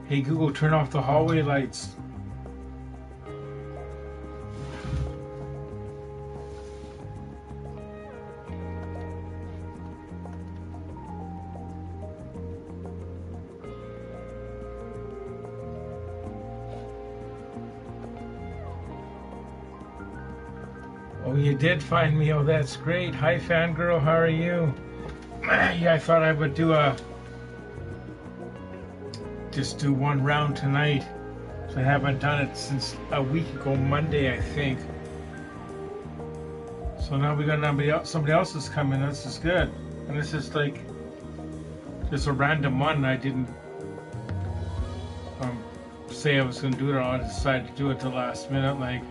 Hey Google, turn off the hallway lights. Oh, you did find me. Oh, that's great. Hi, fangirl. How are you? Yeah, I thought I would just do one round tonight. So I haven't done it since a week ago, Monday, I think. So now we got somebody else is coming. This is good. And this is like just a random one. I didn't say I was going to do it, or I decided to do it the last minute. Like,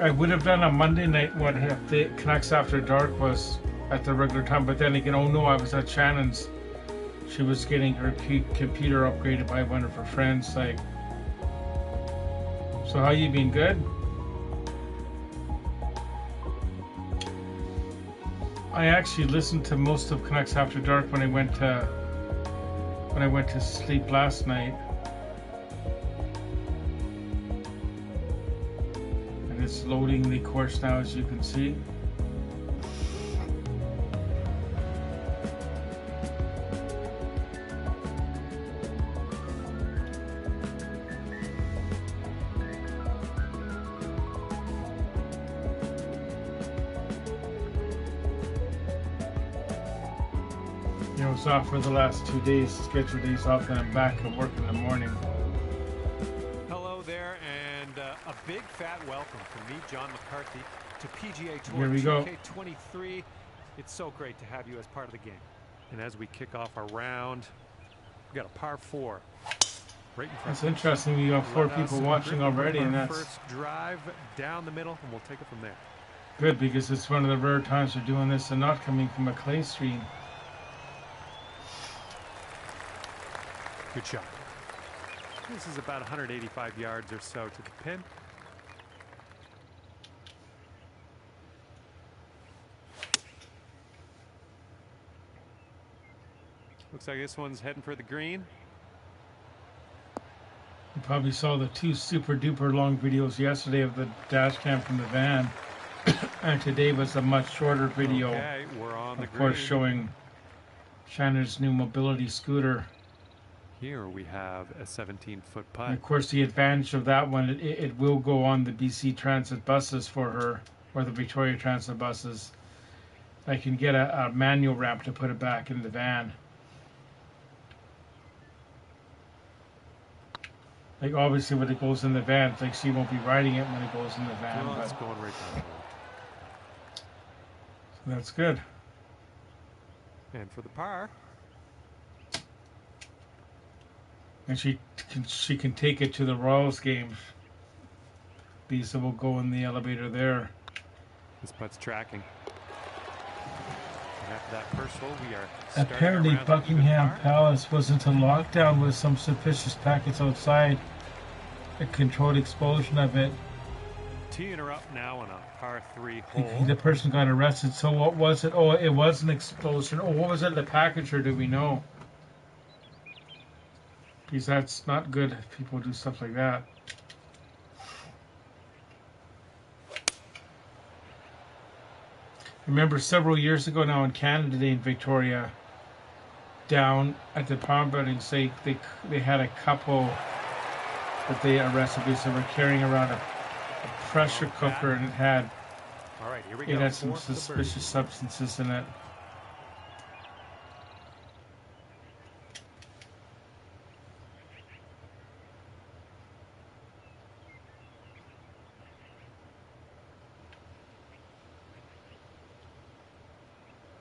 I would have done a Monday night one if the Canucks After Dark was at the regular time, but then again, oh no, I was at Shannon's. She was getting her computer upgraded by one of her friends. Like, so how you been? Good? I actually listened to most of Canucks After Dark when I went to sleep last night. And it's loading the course now, as you can see. I was off for the last 2 days, scheduled days off, and I'm back at work in the morning. Hello there, and a big fat welcome from me, John McCarthy, to PGA Tour Here we go. 2K23. It's so great to have you as part of the game. And as we kick off our round, we've got a par 4 right in front. It's interesting. We got 4 people watching already, and that's first drive down the middle, and we'll take it from there. Good, because it's one of the rare times we're doing this and not coming from a clay stream. Good shot. This is about 185 yards or so to the pin. Looks like this one's heading for the green. You probably saw the 2 super duper long videos yesterday of the dash cam from the van. And today was a much shorter video. Okay, we're on the of course, green. showing Shannon's new mobility scooter. Here we have a 17-foot putt. And of course, the advantage of that one, it will go on the BC Transit buses for her, or the Victoria Transit buses. I can get a manual ramp to put it back in the van. Like, obviously, when it goes in the van, it's like she won't be riding it when it goes in the van. Well, it's going right down the road. So that's good. And for the par. And she can take it to the Royals games. Lisa will go in the elevator there. This putt's tracking. And after that first hole, we are apparently Buckingham Palace was into lockdown with some suspicious packets outside. A controlled explosion of it. Teeing her up now on a par 3 hole. The person got arrested. So what was it? Oh, it was an explosion. Oh, what was it? The package, or do we know? Because that's not good if people do stuff like that. Remember several years ago now in Canada Day in Victoria, down at the Palm Buildings, they had a couple that they arrested because they were carrying around a pressure cooker, and it had some suspicious substances in it.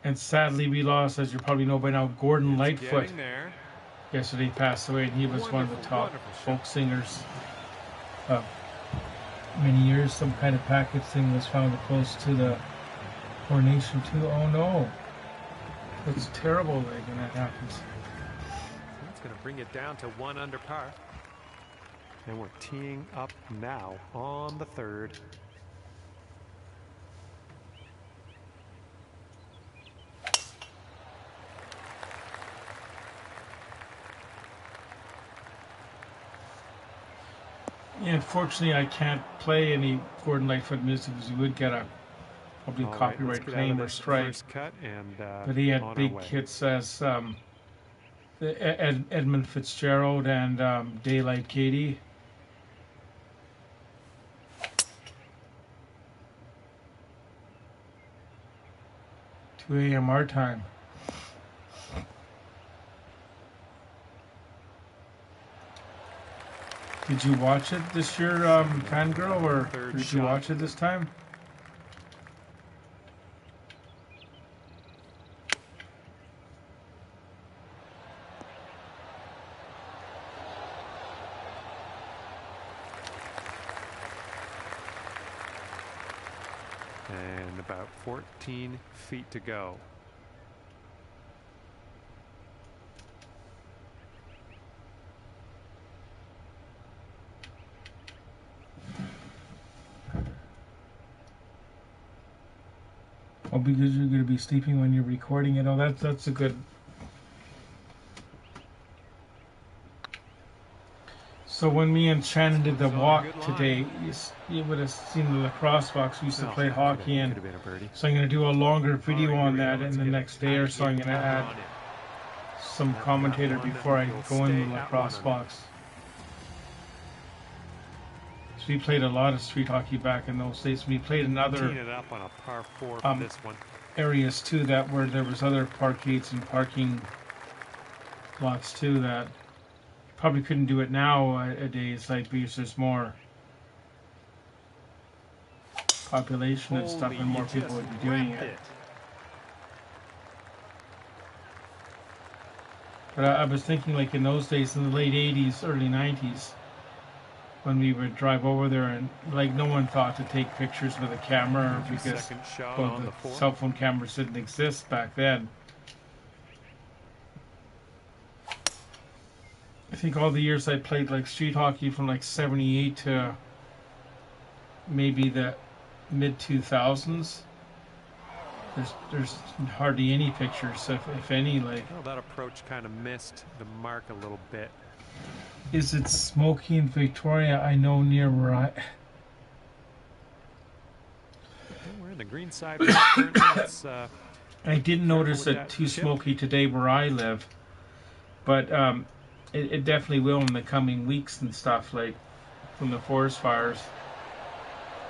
And sadly, we lost, as you probably know by now, Gordon Lightfoot. Yesterday passed away, and he was one of the top folk singers of many years. Some kind of package thing was found close to the coronation too. Oh no. It's terrible when that happens. That's going to bring it down to 1 under par. And we're teeing up now on the 3rd. Yeah, unfortunately, I can't play any Gordon Lightfoot music because we would get a probably copyright claim or strike. But he had big hits as Edmund Fitzgerald and Daylight Katie. 2 a.m. our time. Did you watch it this year, Fangirl, or did you watch it this time? And about 14 feet to go. Oh, because you're going to be sleeping when you're recording it. Oh, that's a good. So when me and Shannon did the walk today, you would have seen the lacrosse box. We used to play hockey in. So I'm going to do a longer video on that in the next day or so. I'm going to add some commentator before I go in the lacrosse box. So we played a lot of street hockey back in those days. We played in other areas too, that where there was other parkades and parking lots too that probably couldn't do it nowadays, like because there's more population and stuff, and more people would be doing it. But I was thinking, like in those days, in the late '80s, early '90s, when we would drive over there, and like no one thought to take pictures with a camera because the cell phone cameras didn't exist back then. I think all the years I played like street hockey from like '78 to maybe the mid 2000s. There's hardly any pictures, if any. Like, well, that approach kind of missed the mark a little bit. Is it smoky in Victoria? I know near where we're in the green side. I didn't notice it too smoky today where I live, but it definitely will in the coming weeks and stuff, like from the forest fires.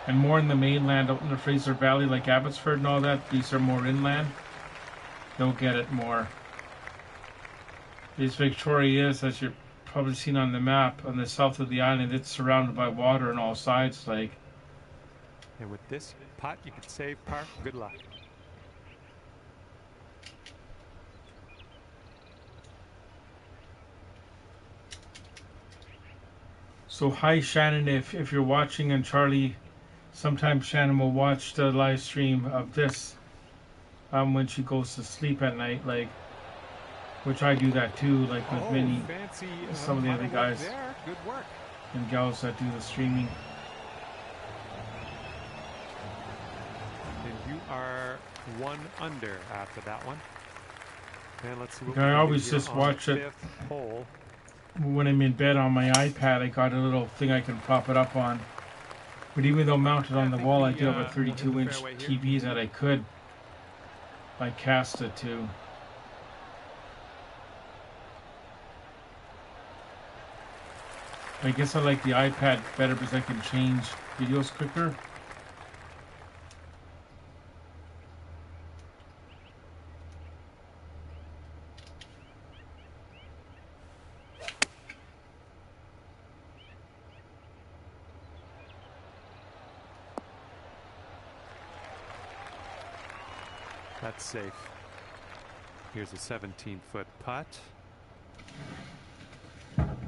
And more in the mainland, out in the Fraser Valley, like Abbotsford and all that. These are more inland. They'll get it more. Because Victoria is, as you've probably seen on the map, on the south of the island, it's surrounded by water on all sides. Like. And with this putt, you could save par. Good luck. So hi Shannon, if you're watching, and Charlie, sometimes Shannon will watch the live stream of this when she goes to sleep at night, like, which I do that too, like with many, some of the other guys and gals that do the streaming. And you are 1 under after that one. And let's see what I always just watch it hole. When I'm in bed on my iPad. I got a little thing I can prop it up on. But even though mounted on the wall, I do have a 32-inch TV that I could cast it to. I guess I like the iPad better because I can change videos quicker. That's safe. Here's a 17-foot putt.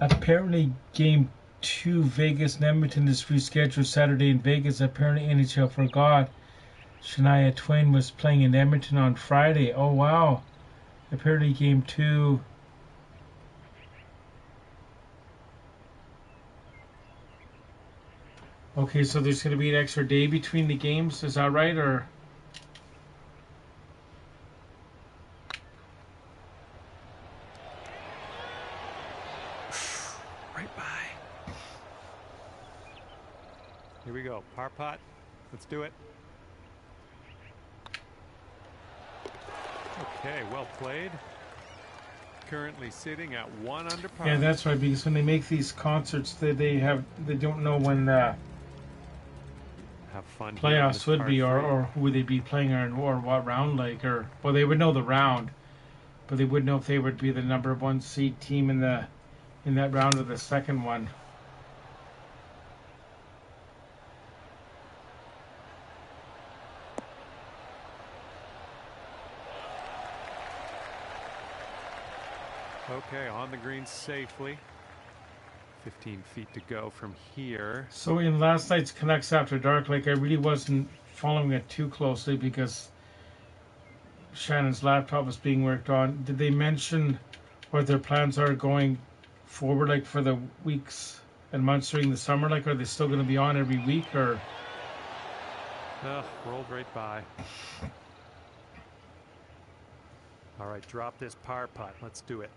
Apparently, Game 2 Vegas and Edmonton is rescheduled Saturday in Vegas. Apparently, NHL forgot Shania Twain was playing in Edmonton on Friday. Oh, wow. Apparently, Game 2... Okay, so there's going to be an extra day between the games. Is that right, or... Here we go. Par putt. Let's do it. Okay, well played. Currently sitting at 1 under par. Yeah, that's right. Because when they make these concerts, they don't know when Have fun playoffs would be, or who would they be playing, or what round, like, or well, they would know the round, but they wouldn't know if they would be the number one seed team in that round or the second one. Okay, on the green safely. 15 feet to go from here. So in last night's Canucks After Dark, like, I really wasn't following it too closely because Shannon's laptop was being worked on. Did they mention what their plans are going forward, like for the weeks and months during the summer? Like, are they still going to be on every week, or? Rolled right by. All right, drop this par putt. Let's do it.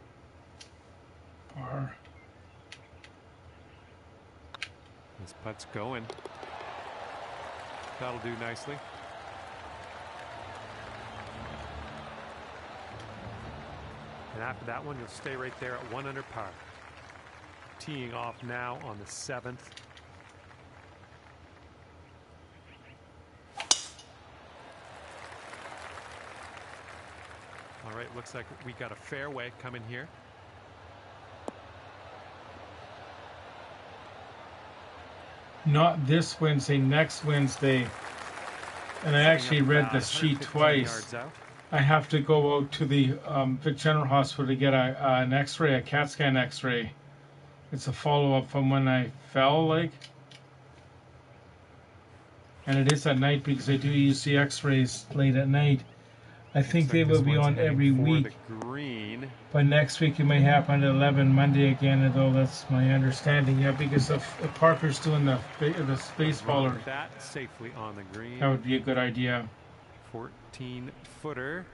Par. This putt's going. That'll do nicely. And after that one, you'll stay right there at 1 under par. Teeing off now on the 7th. All right, looks like we got a fairway coming here. Not this Wednesday, next Wednesday. And I actually read the sheet twice. I have to go out to the Vic General Hospital to get an X-ray, a CAT scan X-ray. It's a follow-up from when I fell, like. And it is at night because I do use the X-rays late at night. I think they will be on every week. But next week it may happen at 11 Monday again, although that's my understanding. Yeah, because if Parker's doing the baseballer, that safely on the green. That would be a good idea. 14-footer.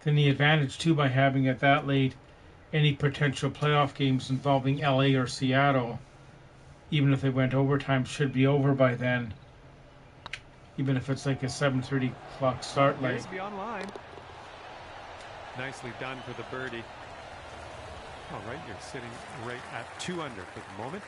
Then the advantage too by having it that late, any potential playoff games involving LA or Seattle, even if they went overtime, should be over by then. Even if it's like a 7:30 o'clock start, like. Be online. Nicely done for the birdie. All right, you're sitting right at 2 under for the moment.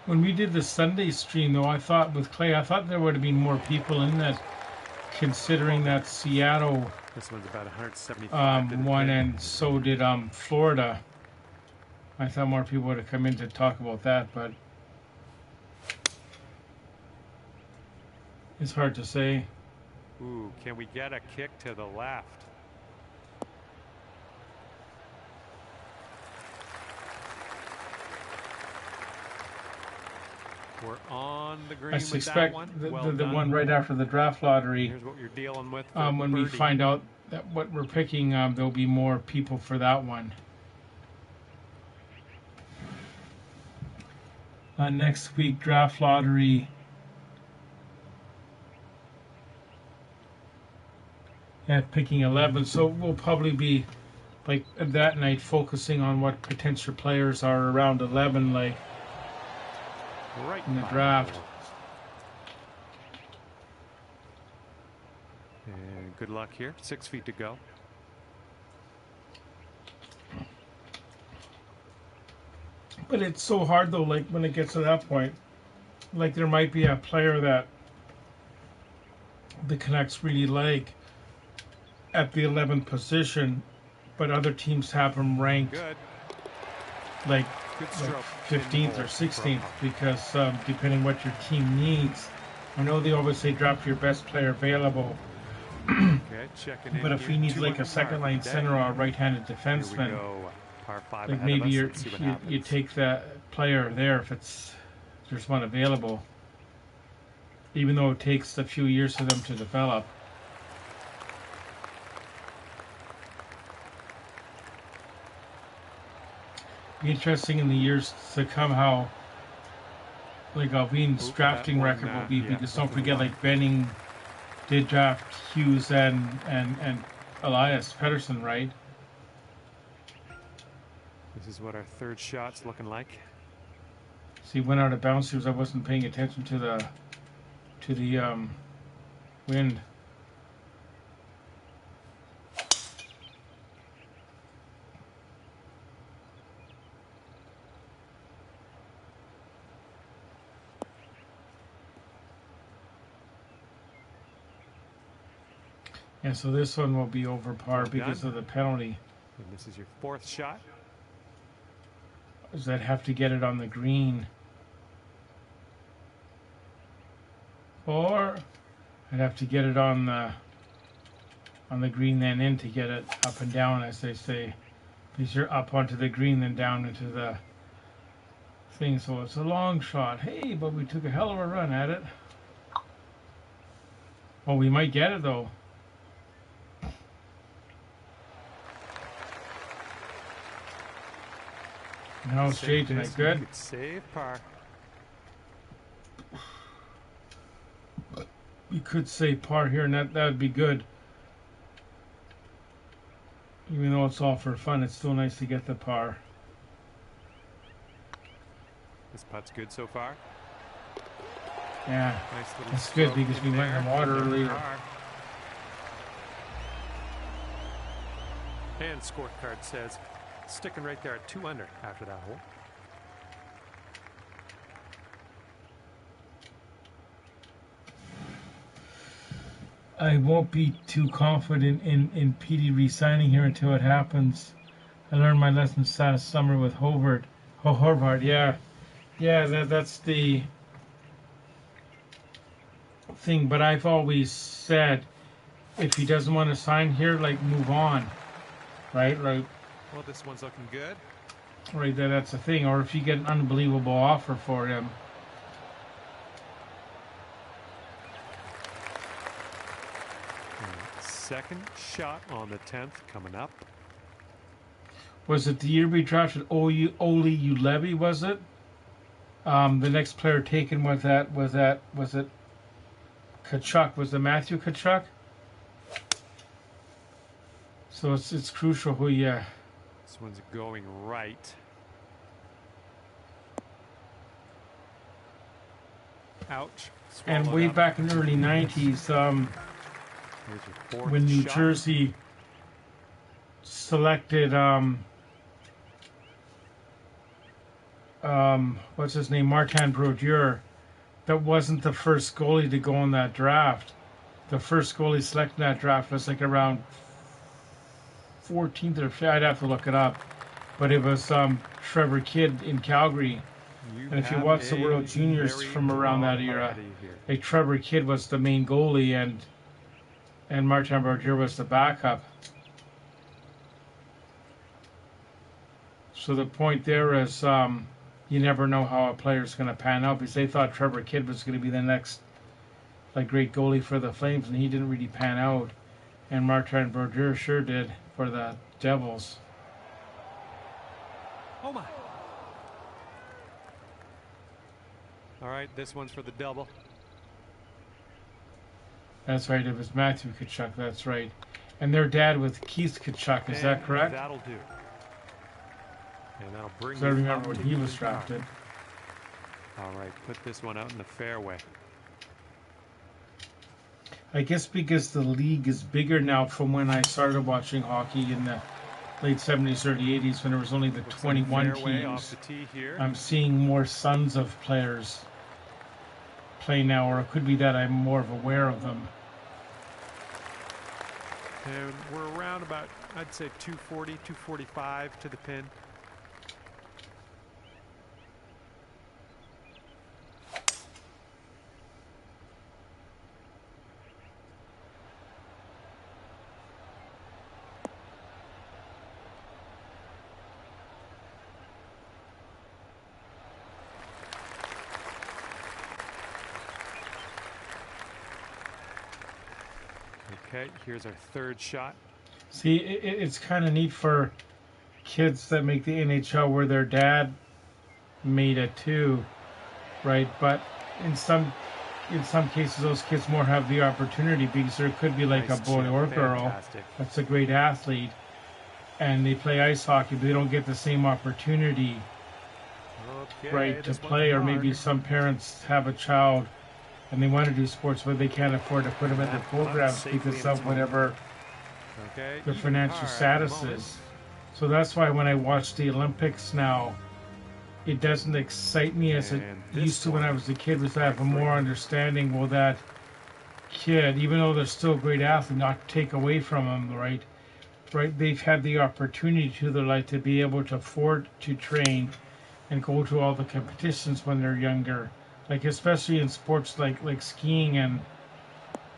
When we did the Sunday stream, though, I thought with Clay, I thought there would have been more people in that, considering that Seattle this one's about 175 won, and so did Florida. I thought more people would have come in to talk about that, but it's hard to say. Ooh, can we get a kick to the left? We're on the green. I suspect the one right after the draft lottery. Here's what you're dealing with. When we find out that what we're picking, there'll be more people for that one. Next week, draft lottery. At picking 11, so we'll probably be like that night focusing on what potential players are around 11, like. Right in the draft. And good luck here. 6 feet to go. But it's so hard though, like when it gets to that point, like there might be a player that the Canucks really like at the 11th position, but other teams have him ranked like 15th or 16th because depending what your team needs. I know they always say drop your best player available. But if he needs like a second line center or a right-handed defenseman, like maybe you take that player there if there's one available, even though it takes a few years for them to develop. Be interesting in the years to come how like Alvin's drafting record will be, because don't forget, like Benning did draft Hughes and Elias Pettersson, right? This is what our third shot's looking like. See, went out of bounds because I wasn't paying attention to the wind. Yeah, so this one will be over par because of the penalty. And this is your fourth shot. Does that have to get it on the green? Or I'd have to get it on the green, then in to get it up and down, as they say. Because you're up onto the green, then down into the thing. So it's a long shot. Hey, but we took a hell of a run at it. Oh, we might get it though. Now it's straight tonight. Good. Save par. You could say par here, and that would be good. Even though it's all for fun, it's still nice to get the par. This putt's good so far. Yeah, nice that's good because we went in the water earlier. And scorecard says sticking right there at 2 under after that hole. I won't be too confident in Petey re-signing here until it happens. I learned my lesson last summer with Horvath. Yeah, that's the thing. But I've always said, if he doesn't want to sign here, like, move on, right? Like, well, this one's looking good. Right there, that's the thing. Or if you get an unbelievable offer for him. Second shot on the 10th coming up. Was it the year we drafted Oli Ulevi, was it? The next player taken was it Kachuk? Was it Matthew Kachuk? So it's crucial who you... This one's going right. Ouch. And way back in the early 90s, when New Jersey selected what's his name, Martin Brodeur, that wasn't the first goalie to go in that draft. The first goalie selected in that draft was like around 14th or 5th. I'd have to look it up, but it was Trevor Kidd in Calgary. And if you watch the World Juniors from around that era, like Trevor Kidd was the main goalie and Martin Brodeur was the backup. So the point there is, you never know how a player's going to pan out, because they thought Trevor Kidd was going to be the next like great goalie for the Flames, and he didn't really pan out. And Martin Brodeur sure did for the Devils. Oh my! All right, this one's for the double. That's right, it was Matthew Kachuk, that's right. And their dad was Keith Kachuk, is that correct? That'll do. And that'll bring I remember when he was drafted. All right, put this one out in the fairway. I guess because the league is bigger now from when I started watching hockey in the late 70s, early 80s, when there was only the 21 teams. I'm seeing more sons of players play now, or it could be that I'm more aware of them. And we're around about, I'd say 240, 245 to the pin. Okay, here's our third shot. See, it's kind of neat for kids that make the NHL where their dad made it too. right? But in some cases, those kids more have the opportunity because there could be like Nice a boy chip. or girl Fantastic. that's a great athlete, and they play ice hockey, but they don't get the same opportunity, Okay, right, to this one's play. Or hard. maybe some parents have a child and they want to do sports, but they can't afford to put them in their programs because of whatever their financial status is. So that's why when I watch the Olympics now, it doesn't excite me as it used to when I was a kid, because I have a more understanding, well, that kid, even though they're still a great athlete, not take away from them, right? Right? They've had the opportunity to their life to be able to afford to train and go to all the competitions when they're younger, like especially in sports like skiing and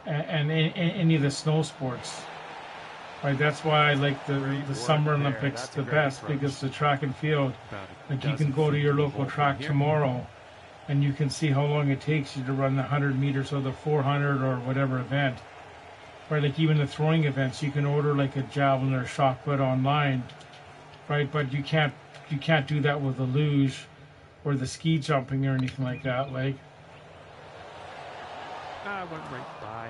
any of the snow sports. Right, that's why I like the Summer Olympics the best, because the track and field, like you can go to your local track tomorrow and you can see how long it takes you to run the 100 meters or the 400 or whatever event. Right, like even the throwing events, you can order like a javelin or shot put online, right? But you can't do that with the luge or the ski jumping or anything like that. Like, I went right by.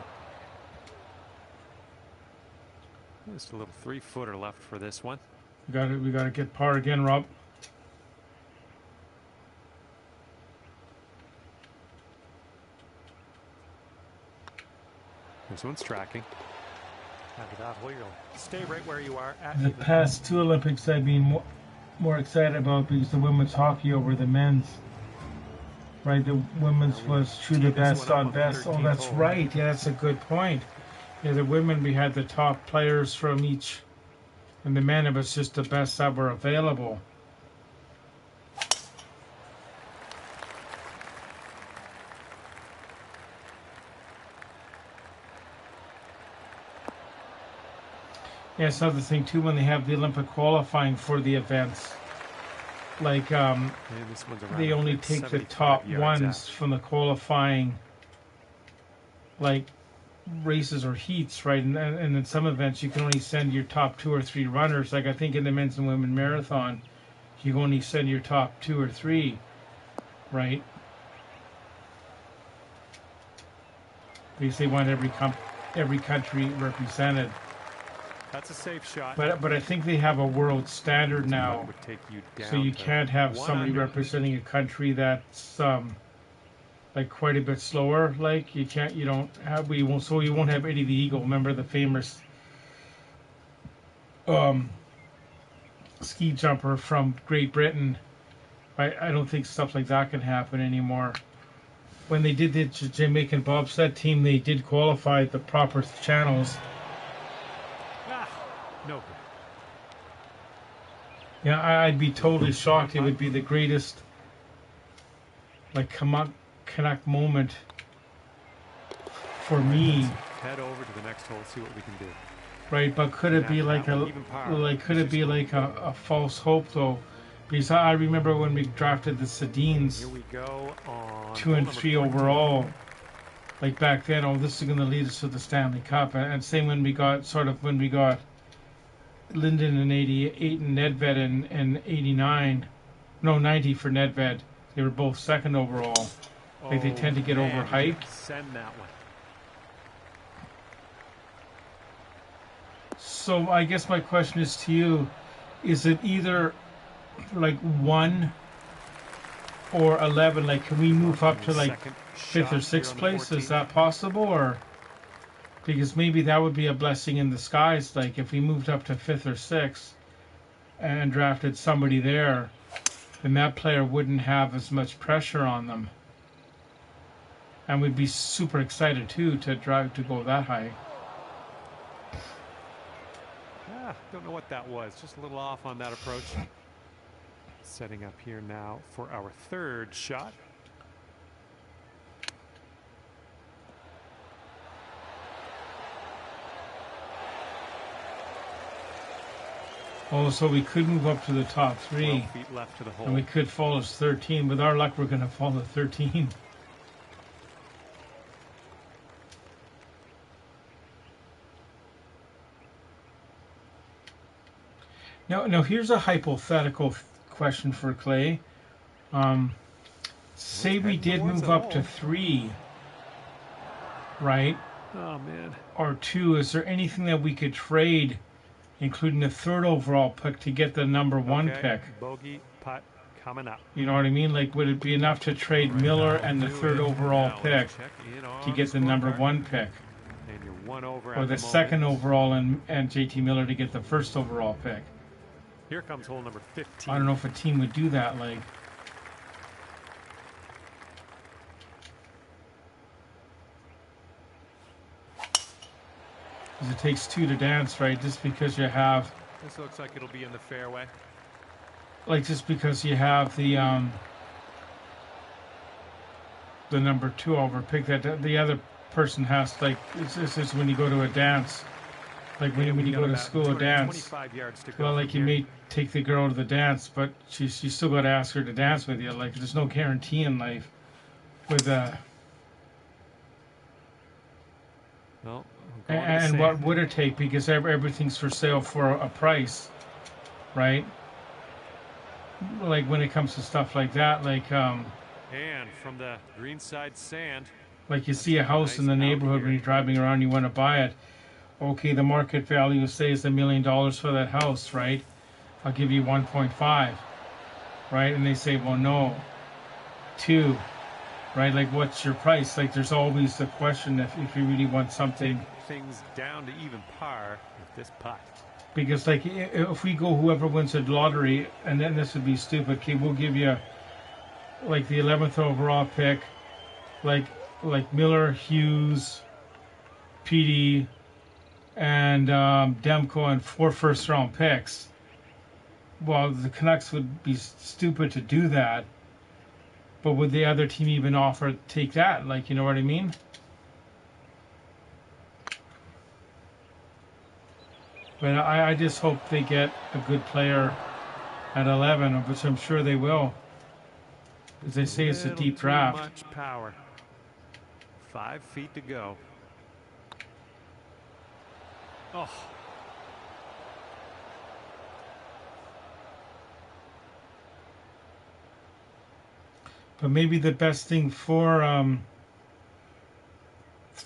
Just a little 3-footer left for this one. we got to get par again, Rob. This one's tracking. After that hole, you'll stay right where you are. The past two Olympics I've been more excited about because the women's hockey over the men's. Right, the women's was true the best on best. Oh, that's right. Yeah, that's a good point. Yeah, the women, we had the top players from each, and the men, it was just the best that were available. Yeah, it's another thing too when they have the Olympic qualifying for the events. Like they only take the top ones from the qualifying, like races or heats, right? And in some events you can only send your top 2 or 3 runners. Like I think in the men's and women marathon, you can only send your top 2 or 3, right? Because they want every country represented. That's a safe shot. But I think they have a world standard now, so you can't have somebody representing a country that's like quite a bit slower. Like you won't have Eddie the Eagle. Remember the famous ski jumper from Great Britain? I don't think stuff like that can happen anymore. When they did the Jamaican bobsled team, they did qualify the proper channels. No. Yeah, I'd be totally shocked. It would be the greatest, like, Canuck moment for me. Head over to the next hole, see what we can do. Right, but could it be like a false hope though? Because I remember when we drafted the Sedins, 2 and 3 overall. Like back then, oh, this is going to lead us to the Stanley Cup, and same when we got Linden in 88 and Nedved in 89. No, 90 for Nedved. They were both second overall. Like they tend to get overhyped. Send that one. So I guess my question is to you, is it either like 1 or 11? Like can we move up to like 5th or 6th place? Is that possible? Or because maybe that would be a blessing in disguise. Like if we moved up to 5th or 6th and drafted somebody there, then that player wouldn't have as much pressure on them. And we'd be super excited too to go that high. Don't know what that was. Just a little off on that approach. Setting up here now for our 3rd shot. Oh, so we could move up to the top 3. 12 feet left to the hole. And we could fall as 13. With our luck, we're going to fall to 13. Now here's a hypothetical question for Clay. say we did move up to 3, right? Oh, man. Or 2, is there anything that we could trade, including the 3rd overall pick, to get the number 1 pick? Bogey putt coming up. You know what I mean? Like, would it be enough to trade Miller and the 3rd overall pick to get the number 1 pick? And you're 1 over Or the 2nd overall and JT Miller to get the 1st overall pick? Here comes hole number 15. I don't know if a team would do that, like. Because it takes 2 to dance, right? Just because you have... This looks like it'll be in the fairway. Like, just because you have the number 2 over pick, that the other person has, like, this is when you go to a dance. Like when you go to school, a dance. Well, like, you may take the girl to the dance, but you still got to ask her to dance with you. Like, there's no guarantee in life with well, and what would it take? Because everything's for sale for a price, right? Like when it comes to stuff like that, like and from the greenside sand. Like you see a house in the neighborhood when you're driving around, you want to buy it. Okay, the market value says $1 million for that house, right? I'll give you 1.5, right? And they say, well, no, 2, right? Like, what's your price? Like, there's always the question if you really want something. Things down to even par with this putt. Because, like, if we go whoever wins the lottery, and then this would be stupid. Okay, we'll give you like the 11th overall pick, like Miller, Hughes, PD, and Demko, and 4 first-round picks. Well, the Canucks would be stupid to do that. But would the other team even offer to take that? Like, you know what I mean? But I just hope they get a good player at 11, which I'm sure they will. As they say, it's a deep draft. Much power. 5 feet to go. Oh. But maybe the best thing for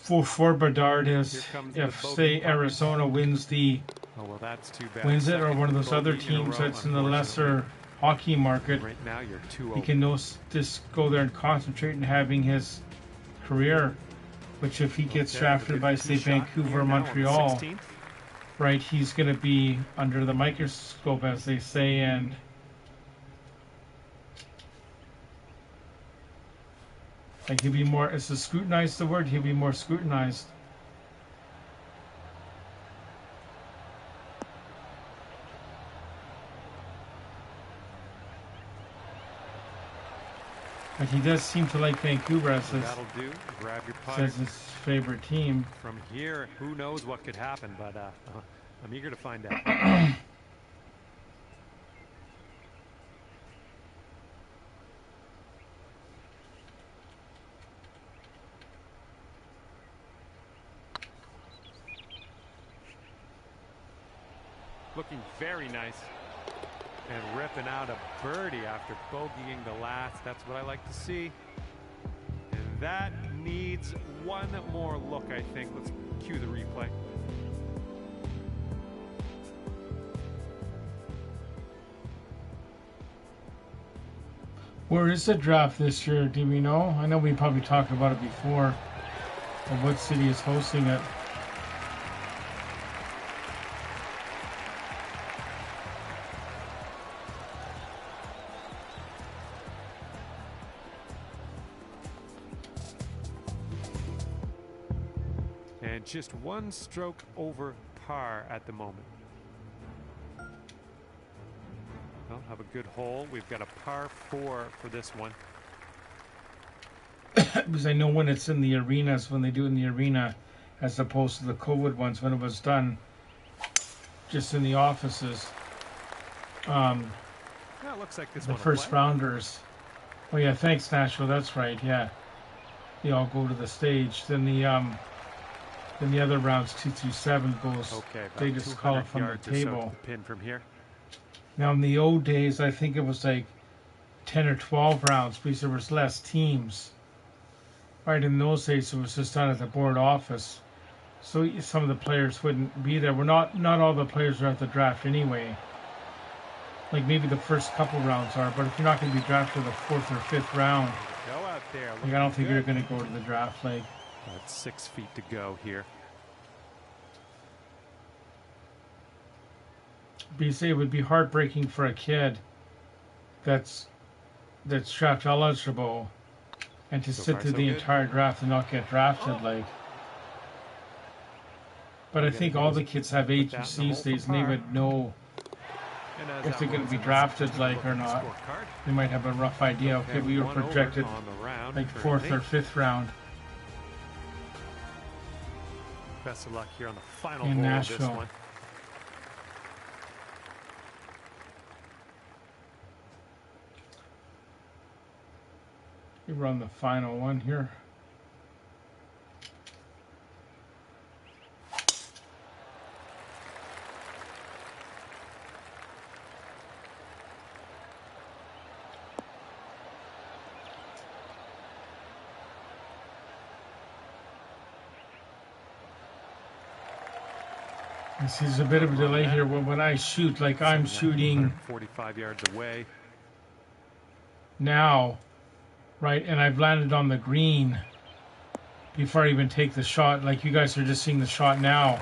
Bedard is if, say, Arizona wins that's too bad. Wins it, or one of those other teams that's in the lesser hockey market, right now you're 2-0. He can just go there and concentrate on having his career. Which if he gets drafted by, say, Vancouver or Montreal, right, he's going to be under the microscope, as they say, and like he'll be more, is scrutinized the word? He'll be more scrutinized. But he does seem to like Vancouver as his favorite team. From here, who knows what could happen, but I'm eager to find out. Looking very nice. And ripping out a birdie after bogeying the last. That's what I like to see. And that needs one more look, I think. Let's cue the replay. Where is the draft this year? Do we know? I know we probably talked about it before. But what city is hosting it? And just 1 stroke over par at the moment. Well, have a good hole. We've got a par 4 for this one. Because I know when it's in the arenas, when they do it in the arena, as opposed to the COVID ones when it was done just in the offices. Well, it looks like this the first rounders. Oh yeah, thanks Nashville. That's right. Yeah, they all go to the stage. Then the other rounds 2 through 7 goes. Okay, they just call it from the table. The pin from here. Now in the old days, I think it was like 10 or 12 rounds because there was less teams. Right, in those days it was just done at the board office. So some of the players wouldn't be there. Not all the players are at the draft anyway. Like maybe the first couple rounds are, but if you're not going to be drafted the 4th or 5th round, Go out there. like, I don't think you're going to go to the draft. Like, about 6 feet to go here. because it would be heartbreaking for a kid that's draft eligible and to sit through the entire draft and not get drafted. Like, but I think all the kids have agents these days, and they would know if they're going to be drafted, like, or not. They might have a rough idea. Okay, we were projected like 4th or 5th round Best of luck here on the final in hole Nashville. of this one. We run the final one here. There's a bit of a delay here when I shoot. Like, I'm shooting 45 yards away now, right? And I've landed on the green before I even take the shot. Like, you guys are just seeing the shot now,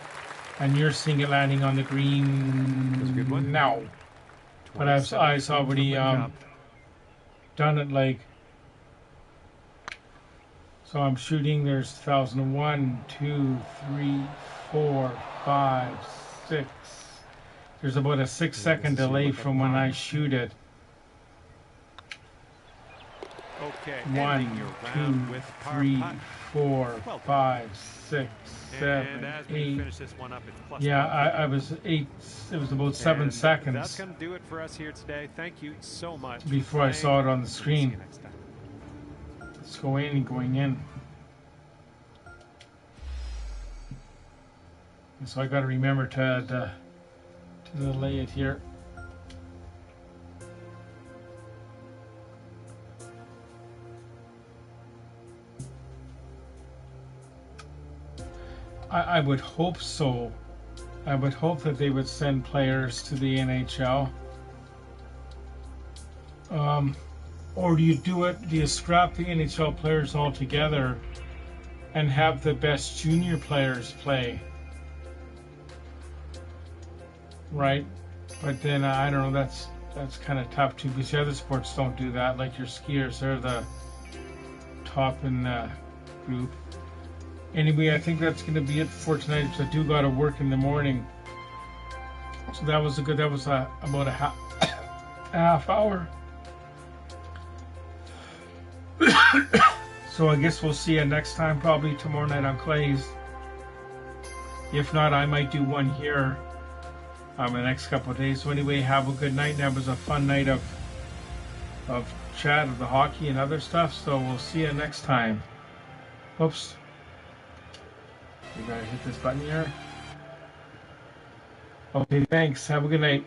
and you're seeing it landing on the green now. But I've already done it. Like, so I'm shooting. There's 1,001, 2, 3, 4, 5, 6. There's about a 6-second delay from when I shoot it. Okay. 1, 2, 3, 4, 5, 6, 7, 8. Yeah, I was 8. It was about 7 seconds. That's going to do it for us here today. Thank you so much. Before I saw it on the screen. Let's go in and going in. So I got to remember to delay it here. I would hope so. I would hope that they would send players to the NHL. Or do you scrap the NHL players altogether and have the best junior players play? Right? But then I don't know, that's kind of tough too, because the other sports don't do that. Like your skiers, they're the top in the group. Anyway, I think that's going to be it for tonight, because I do got to work in the morning. So that was about a half hour. So I guess we'll see you next time, probably tomorrow night on Clay's. If not, I might do one here the next couple of days. So anyway, have a good night. That was a fun night of chat of the hockey and other stuff. So we'll see you next time. Oops. We gotta hit this button here. Okay, thanks. Have a good night.